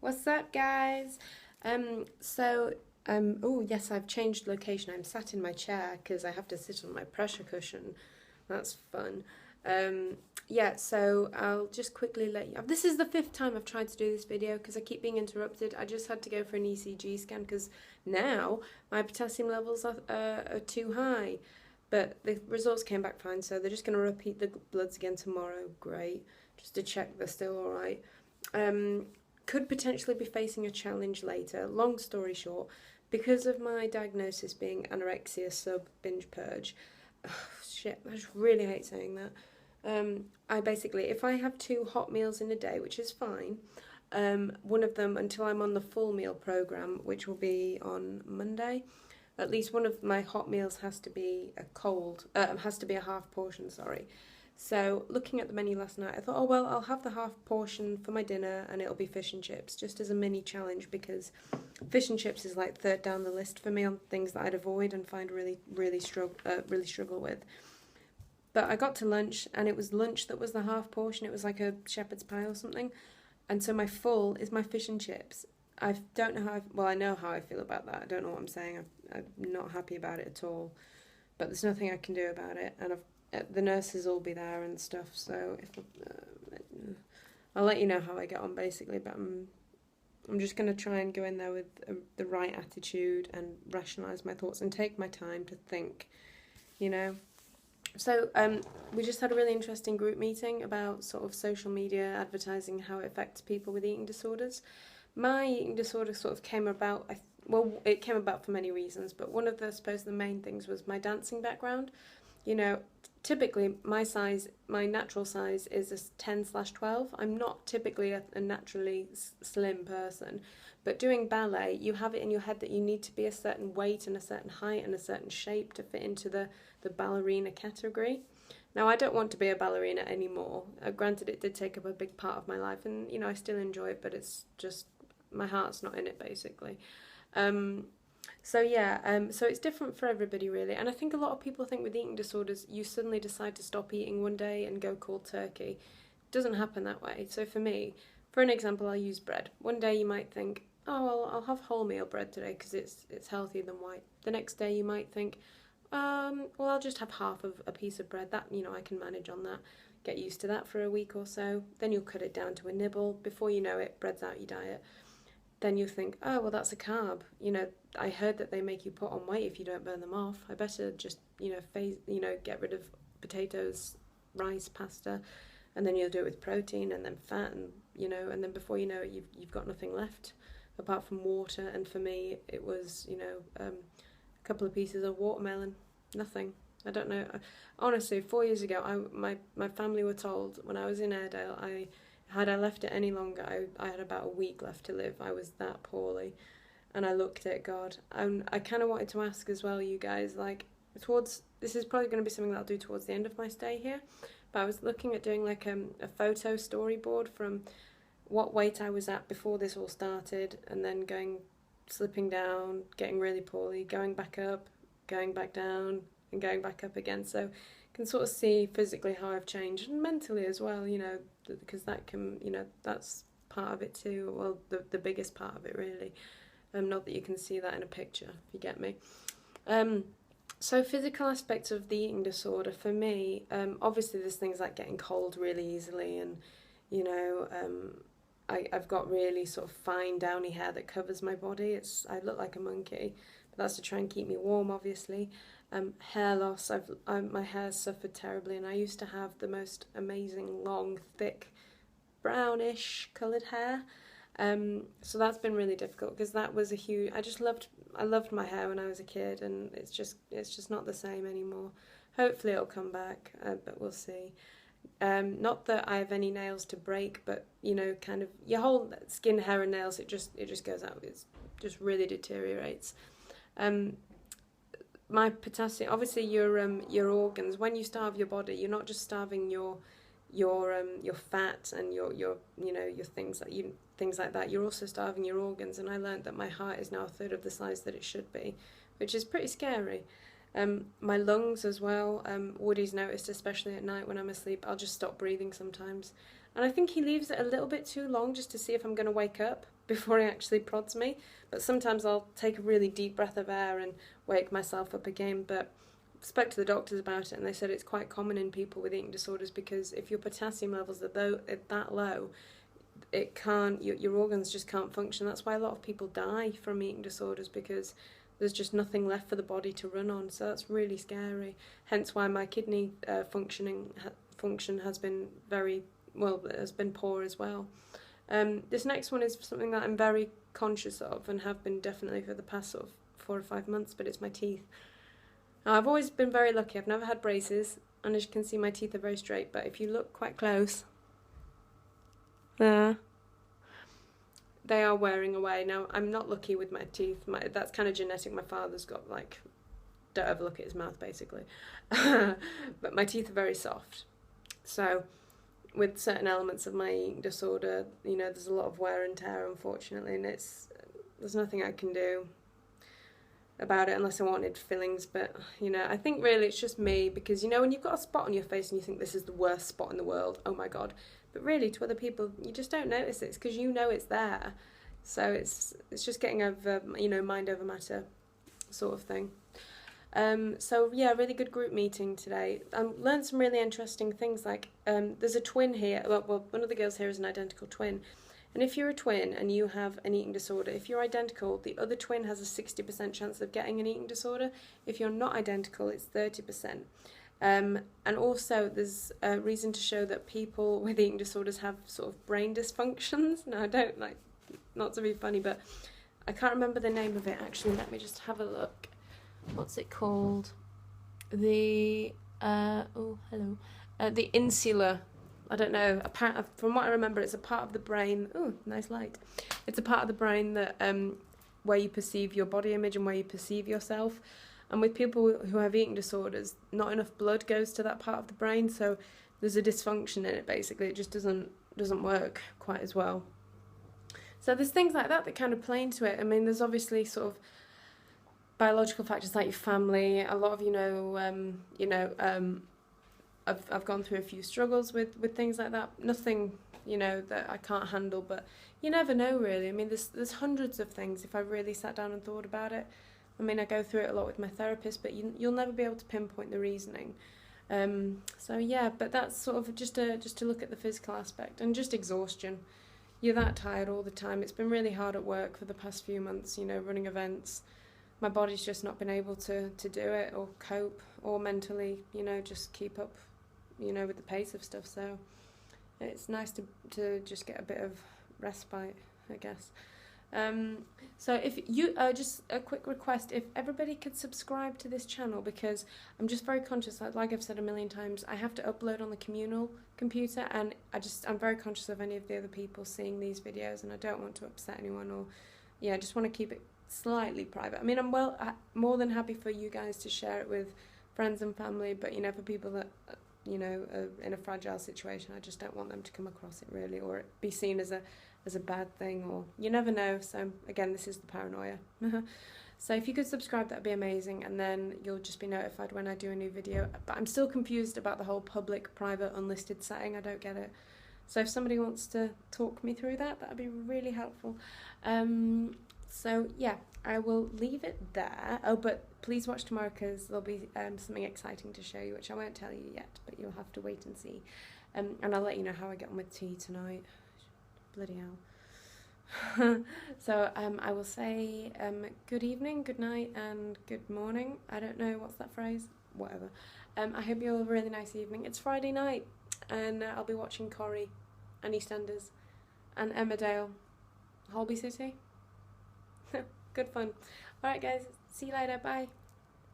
What's up, guys? Oh yes, I've changed location. I'm sat in my chair because I have to sit on my pressure cushion. That's fun. Um, yeah, so I'll just quickly let you. This is the fifth time I've tried to do this video because I keep being interrupted. I just had to go for an ECG scan because now my potassium levels are too high. But the results came back fine, so they're just going to repeat the bloods again tomorrow. Great, just to check they're still all right. Um, could potentially be facing a challenge later. Long story short, because of my diagnosis being anorexia sub binge purge, shit, I just really hate saying that. I basically, if I have two hot meals in a day, which is fine, one of them until I'm on the full meal program, which will be on Monday. At least one of my hot meals has to be has to be a half portion, sorry. So, looking at the menu last night, I thought, oh well, I'll have the half portion for my dinner and it'll be fish and chips, just as a mini challenge because fish and chips is like third down the list for me on things that I'd avoid and find really struggle with. But I got to lunch and it was lunch that was the half portion. It was like a shepherd's pie or something. And so my full is my fish and chips. I don't know well, I know how I feel about that. I don't know what I'm saying. I'm not happy about it at all. But there's nothing I can do about it. And the nurses will be there and stuff. So I'll let you know how I get on basically. But I'm just going to try and go in there with the right attitude and rationalise my thoughts and take my time to think, you know. So we just had a really interesting group meeting about sort of social media advertising, how it affects people with eating disorders. My eating disorder sort of came about, it came about for many reasons, but one of the, I suppose, the main things was my dancing background. You know, typically my natural size is a 10/12. I'm not typically a naturally slim person, but doing ballet, you have it in your head that you need to be a certain weight and a certain height and a certain shape to fit into the ballerina category. Now, I don't want to be a ballerina anymore. Granted, it did take up a big part of my life, and you know I still enjoy it, but it's just my heart's not in it basically. Um, so it's different for everybody really, and I think a lot of people think with eating disorders you suddenly decide to stop eating one day and go cold turkey. It doesn't happen that way. So for me, for an example, I'll use bread. One day you might think, oh, well, I'll have wholemeal bread today because it's healthier than white. The next day you might think, well, I'll just have half of a piece of bread. That, you know, I can manage on that. Get used to that for a week or so. Then you'll cut it down to a nibble. Before you know it, bread's out your diet. Then you think, oh, well, that's a carb. You know, I heard that they make you put on weight if you don't burn them off. I better just, get rid of potatoes, rice, pasta, and then you'll do it with protein and then fat, and then before you know it, you've got nothing left apart from water. And for me, it was, a couple of pieces of watermelon, nothing. I don't know. Honestly, 4 years ago, my family were told when I was in Airedale, had I left it any longer, I had about a week left to live. I was that poorly. And I looked at God. And I kind of wanted to ask as well, you guys, like, this is probably going to be something that I'll do towards the end of my stay here. But I was looking at doing like a photo storyboard from what weight I was at before this all started, and then slipping down, getting really poorly, going back up, going back down, and going back up again. So can sort of see physically how I've changed and mentally as well, because that can, that's part of it too. Well, the biggest part of it really. Not that you can see that in a picture, if you get me. So physical aspects of the eating disorder for me, obviously there's things like getting cold really easily, and I've got really sort of fine downy hair that covers my body. I look like a monkey, but that's to try and keep me warm, obviously. Hair loss. My hair suffered terribly, and I used to have the most amazing long, thick, brownish coloured hair. So that's been really difficult because that was a huge. I loved my hair when I was a kid, and it's just not the same anymore. Hopefully it'll come back, but we'll see. Not that I have any nails to break, but kind of your whole skin, hair, and nails, it just goes out. It just really deteriorates. My potassium, obviously your organs. When you starve your body, you're not just starving your fat and your things like that. You're also starving your organs, and I learned that my heart is now a third of the size that it should be, which is pretty scary. My lungs as well. Woody's noticed, especially at night when I'm asleep, I'll just stop breathing sometimes. And I think he leaves it a little bit too long just to see if I'm going to wake up before he actually prods me. But sometimes I'll take a really deep breath of air and wake myself up again. But I spoke to the doctors about it, and they said it's quite common in people with eating disorders, because if your potassium levels are that low, it can't, your organs just can't function. That's why a lot of people die from eating disorders, because there's just nothing left for the body to run on. So that's really scary. Hence why my kidney function has been has been poor as well. This next one is something that I'm very conscious of, and have been definitely for the past sort of 4 or 5 months, but it's my teeth. Now, I've always been very lucky. I've never had braces, and as you can see, my teeth are very straight. But if you look quite close, there, they are wearing away. Now, I'm not lucky with my teeth. That's kind of genetic. My father's got, like, don't ever look at his mouth, basically. But my teeth are very soft. So with certain elements of my eating disorder, you know, there's a lot of wear and tear, unfortunately, and there's nothing I can do about it unless I wanted fillings. But, you know, I think really it's just me, because, you know, when you've got a spot on your face and you think this is the worst spot in the world, oh my God, but really to other people you just don't notice it. It's because you know it's there. So it's just getting over, you know, mind over matter sort of thing. So yeah, really good group meeting today. Learned some really interesting things, like there's a twin here. Well, one of the girls here is an identical twin. And if you're a twin and you have an eating disorder, if you're identical, the other twin has a 60% chance of getting an eating disorder. If you're not identical, it's 30%. And also there's a reason to show that people with eating disorders have sort of brain dysfunctions. Now, I don't like, not to be funny, but I can't remember the name of it actually. Let me just have a look. What's it called? The the insula. I don't know. From what I remember, it's a part of the brain. Oh, nice light. It's a part of the brain that where you perceive your body image and where you perceive yourself. And with people who have eating disorders, not enough blood goes to that part of the brain, so there's a dysfunction in it. Basically, it just doesn't work quite as well. So there's things like that kind of play into it. I mean, there's obviously sort of biological factors like your family. A lot of I've gone through a few struggles with things like that. Nothing, you know, that I can't handle, but you never know really. I mean, there's hundreds of things if I really sat down and thought about it. I mean, I go through it a lot with my therapist, but you'll never be able to pinpoint the reasoning. So yeah, but that's sort of just to look at the physical aspect, and just exhaustion. You're that tired all the time. It's been really hard at work for the past few months, you know, running events. My body's just not been able to do it or cope, or mentally, you know, just keep up, you know, with the pace of stuff. So it's nice to just get a bit of respite, I guess. So if you, just a quick request, if everybody could subscribe to this channel, because I'm just very conscious, like I've said a million times, I have to upload on the communal computer, and I'm very conscious of any of the other people seeing these videos, and I don't want to upset anyone, or yeah, I just want to keep it slightly private. I mean, I'm more than happy for you guys to share it with friends and family, but you know, for people that you know are in a fragile situation, I just don't want them to come across it really, or it be seen as a bad thing, or you never know. So again, this is the paranoia. So if you could subscribe, that'd be amazing, and then you'll just be notified when I do a new video. But I'm still confused about the whole public, private, unlisted setting. I don't get it. So if somebody wants to talk me through that, that'd be really helpful. So yeah, I will leave it there. Oh, but please watch tomorrow, because there'll be something exciting to show you, which I won't tell you yet, but you'll have to wait and see. And I'll let you know how I get on with tea tonight. Bloody hell. So I will say good evening, good night, and good morning. I don't know, what's that phrase? Whatever. I hope you all have a really nice evening. It's Friday night, and I'll be watching Corrie and EastEnders and Emmerdale, Holby City. Good fun. Alright guys, see you later, bye.